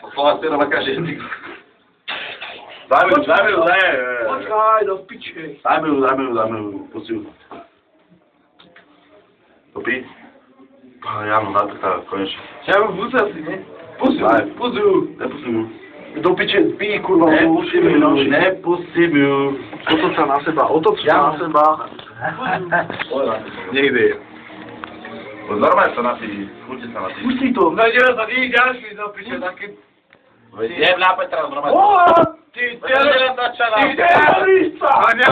Poslala si na každý jazyk. Dajme ju, ne. Počkaj, do piče. Dajme ju, pusti ju. Topí? Jano, napríklad, konečne. Ja mu vúca si, ne? Pusti ju. Nepustím ju. Do piče, pí, kurva. Nepustím ju. Otoč sa na seba, na seba. Niekde. Normálne sa napí, skúste sa napí. Pusti to. No, ideme sa ty ďalší, do piče, taký. Jeb nápať teraz normálne. Ty terorista! Ja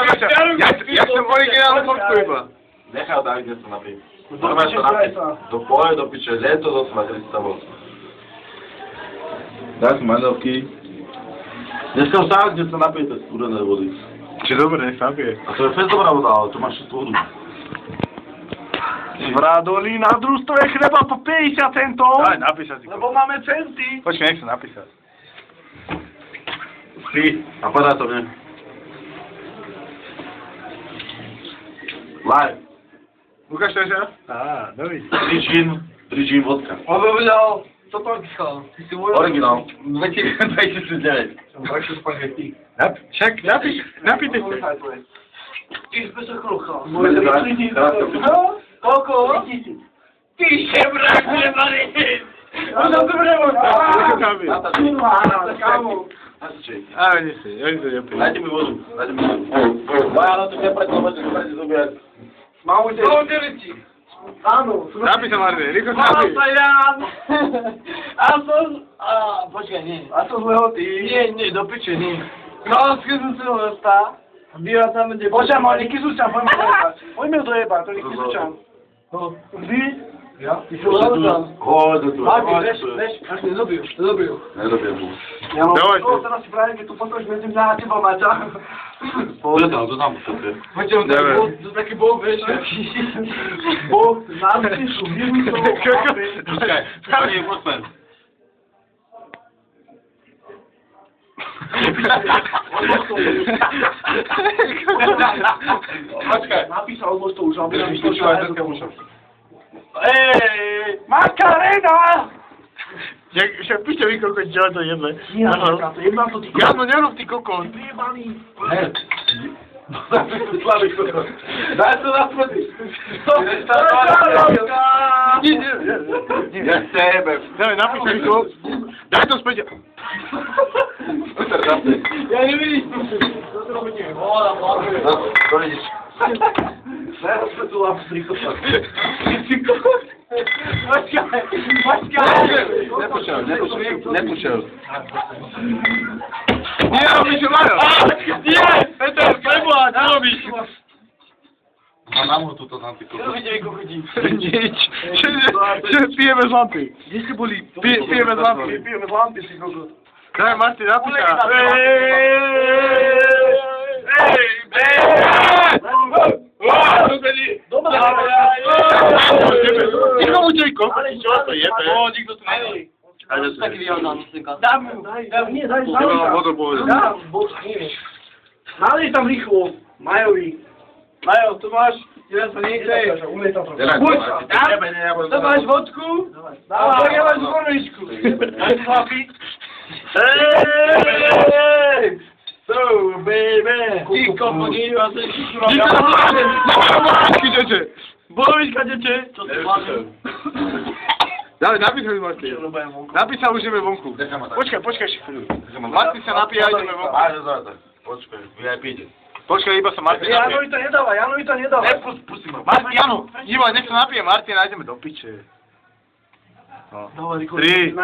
som originálny fotku iba. Nechal David, kde sa napí. Normálne sa napí. Do piče, leto do sma, kedy si sa bol. Daj si manželky. Dneska už tak, kde sa napijete studené vody. Či dobre, nech sa napije. A to je fest dobrá voda, ale to máš čistú vodu. Vradolí na družstve chleba po 50 centov. Daj, napísať si. Lebo máme centy. Počkaj, nech sa napísať. Spí, a padá to mne. Live. Ukáž to ešte? Á, dobrý. 3 gin vodka. On by vedel, co to písal? Ty si môj... Originál. 2009. Som brakšil spaghetti. Však, napíte sa. Ty si bez okrucha. Koľko? Ty šebrák, nemarý! Ono dobre možná! Á, oni sa nepijú. Dajte mi vodu. Vájano, tu nepredte zobiať. Mám udeliť. Áno. Napí sa, Marne, rýchlo sa napí. A som... Počkaj, nie. A som zlého ty. Nie, do piče, nie. No, skúsim si ho dostať. Býva tam, kde... Počkaj, Marne, kysučan, poďme dojebať. Poďme ho dojebať, to je kysučan. Vy? Ja? Ty si ho dojebať. Hoď do tu. Veš, nedobijú. Nedobijem mu. Ja mám skôr, teraz si prajem, keď tu potoč medzi mňa a teba, Maťa. Poďme tam, to tam poďte. Poďte, on taký bol, vieš, bol, námcišu, vyrúcov, Počkaj, pani, poďme. Počkaj, napísal to už, aby nám to Počkaj, Makarena! Však píšte vy kokot, čo to jebe. Jebám to ty kokot. Jano, nerob ty kokot. Jebaný. Slavý kokot. Daj to na smrti. Ja chceme. Daj, napíš to. Daj to späť. Ja nevidím. Co to robíte? Voda, To vidíš. Teraz sme tu lápu strikopat. Ty kokot. Počkaj. Nepúšťal. Nie, robíš to, Majo. Nie, Peter, preboha, čo robíš? A nám ho tuto tam ty kokot. Čo vidíte, ako chodí? Nič. Čo pijeme z lampy? Kde ste boli? Pijeme z lampy. Pijeme z lampy, ty kokot. Daj, Martin, napíša. Dobre, Ticho učej, koľko ti čo to jebe? nikto tu není. Taký vyhodná myslinka. Dám mu, nie, daj, Nemám vodu povedať. dám, nie. Nalej tam rýchlo, Majovi. Majo, tu máš, ja sa nechce. Buď, to máš vodku, a ja máš vorničku. Daj chlapi. So, baby. Ty kokot, ja sa šikúra. Bolovička, deče. Čo si vlážem? Daj, napíš mi, Martin. Napíš sa, už ideme vonku. Počkaj chvíľu. Martin sa napíja a ideme vonku. Počkaj, vy aj píte. Počkaj, iba sa Martin napije. Janovi to nedáva. Pustí ma. Martin, Jano, iba nech sa napije Martin a ideme do piče. No. 3, 2, 1.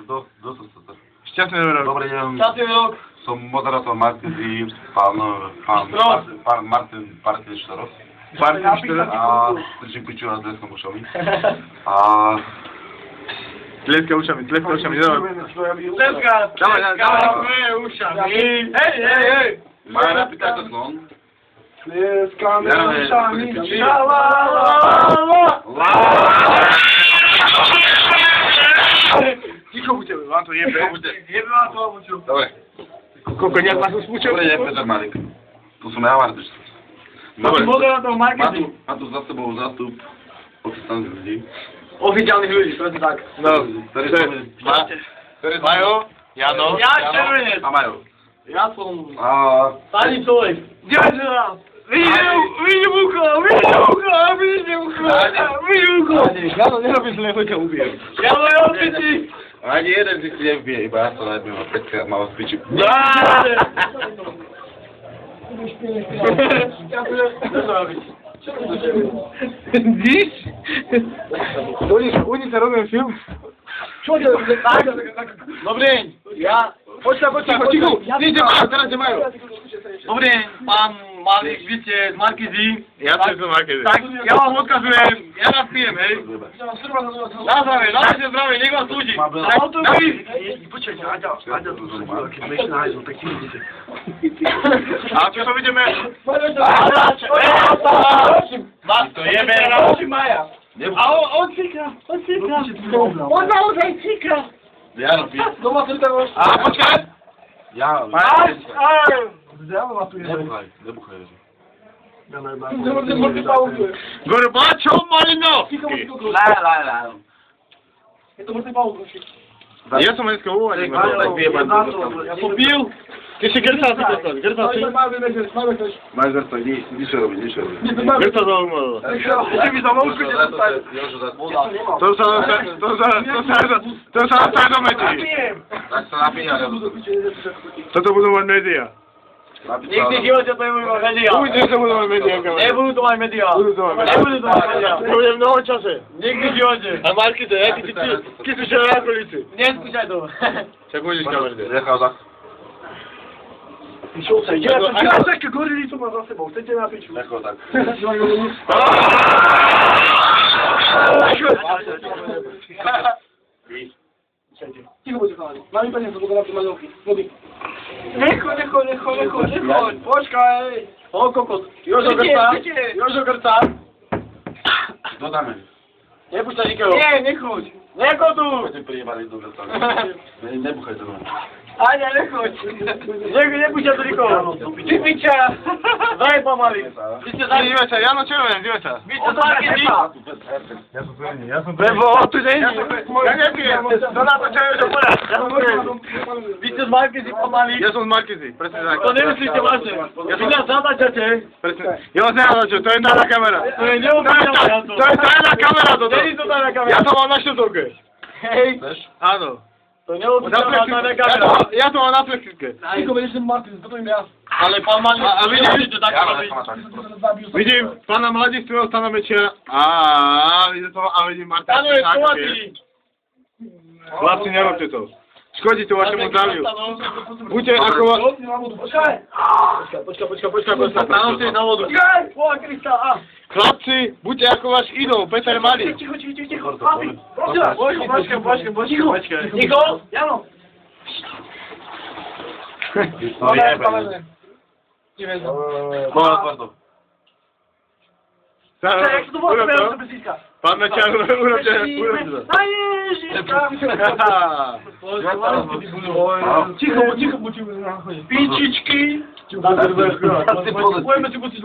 Dostal sa to. Šťastný rok. Dobrý deň. Šťastný rok. Som moderátor Martin Zí, pán Martin Partin Štaros. Martin Štaros. A držím piču a tleskom ušami. A... Tleska ušami, Tleska ušami. Hej. Maja napýtaj to slon. Tleskame ušami. Ticho buďte, vám to jebe. Jebe vám to, buďu. Dobre. Koľko nejak vás uspúčil? Dobre, deň, Peter Malik. Tu som ja, Martin. Dobre. Moderátor marketing. Má tu za sebou zástup pakistanských ľudí. Oficjalnych ludzi, pewnie tak. No, Mają? Jano? Ja czerwoniec. A mają. Ja są... A... Pani coś. Dziadzia raz. Widział ucho. Jano, nie robię źle, chociaż ubiję. Ja moją ci. Ani jeden z nich nie wbije, bo ja to nawet miałem petkę mało zbyciu. Co robić? Dziś? Oni co robią film? Dobry, ja... Cicho! Nie, nie mają, teraz nie mają. Dobry, pan Malik, wiecie, z Markizi. Ja też do marketu. Tak, ja wam odkazuję, ja raz piję, hej. Na zdrowie, na razie zdrowie, niech was ludzi. A co będziemy? Startujemy. A on cyka. On założaj cyka. Ja robię. A poczekaj! Ja Nie buchaj. Gorbaczov Malinowski! Ja sam męską ułać. Ja pobił. Ty się Gerta zapytasz, Gerta ty? Majzer to nic się robi, nic się robi. Gerta za umowa. To za do medii. Tak to napija, ale... To budou media. Nikdy v živote to nebudu mať media. Uvidíš, že budú mať media. Nebudu to mať media. Budú to mať media. Nebudu to mať media. To bude mnoho čase. Nikdy v živote. A Markite, jaký ty kyslíš na okolici? Neskúšaj to. Čak budeš kamerdy. Nechal tak. Také gorilicu má za sebou, chcete na piču? Nechal tak. Ticho buďte chalani. Mám iba niečo, pokiaľ na maľovky. Vody. Nechoď. Počkaj. O, kokot. Jožo Grca. Dodáme. Nepúšťaj nikoho. Nie, nechoď. Nechoď tu. Poďme prijebali do Grca. Nebuchaj to. Aňa, nechoď. Nepúšťaj tu nikoho. Ty piča. Daj pomaly. Vy ste za... Dívajte, Jano Červený, dívajte. Vy ste Markizi. Lebo tu není. Ja nepijem. To na to čajú do poľa. Vy ste z Markizi pomaly. Ja som z Markizy, presne tak. To nemyslíte vážne. Vy nás zatáčate. Presne. Ja vás nenatáčam, to je tajná kamera. To je neobyčajná to. To je tajná kamera toto. Není to tajná kamera. Ja to mám na štutovke. Hej. Áno. To je neobyčajná tajná kamera. Ja to mám na plexike. Ticho, budeš ten Markizi, toto im ja. Ale pán Mali, a vy nemôžete tak robiť. Vidím pána mladistvého Stana Mečera. A vidím Martina. Áno, je skovatý. Chlapci, nerobte to. Škodí to vašemu zdraviu. Buďte ako... Počkaj. Áno, si na vodu. Chlapci, buďte ako váš idol, Peter Malík. Ticho. Počkaj. Ticho. Jano. Bola tvrdo. Jak to bolo, Pán Mečer, urobte to. Ticho. Pičičky. Budeme si pustiť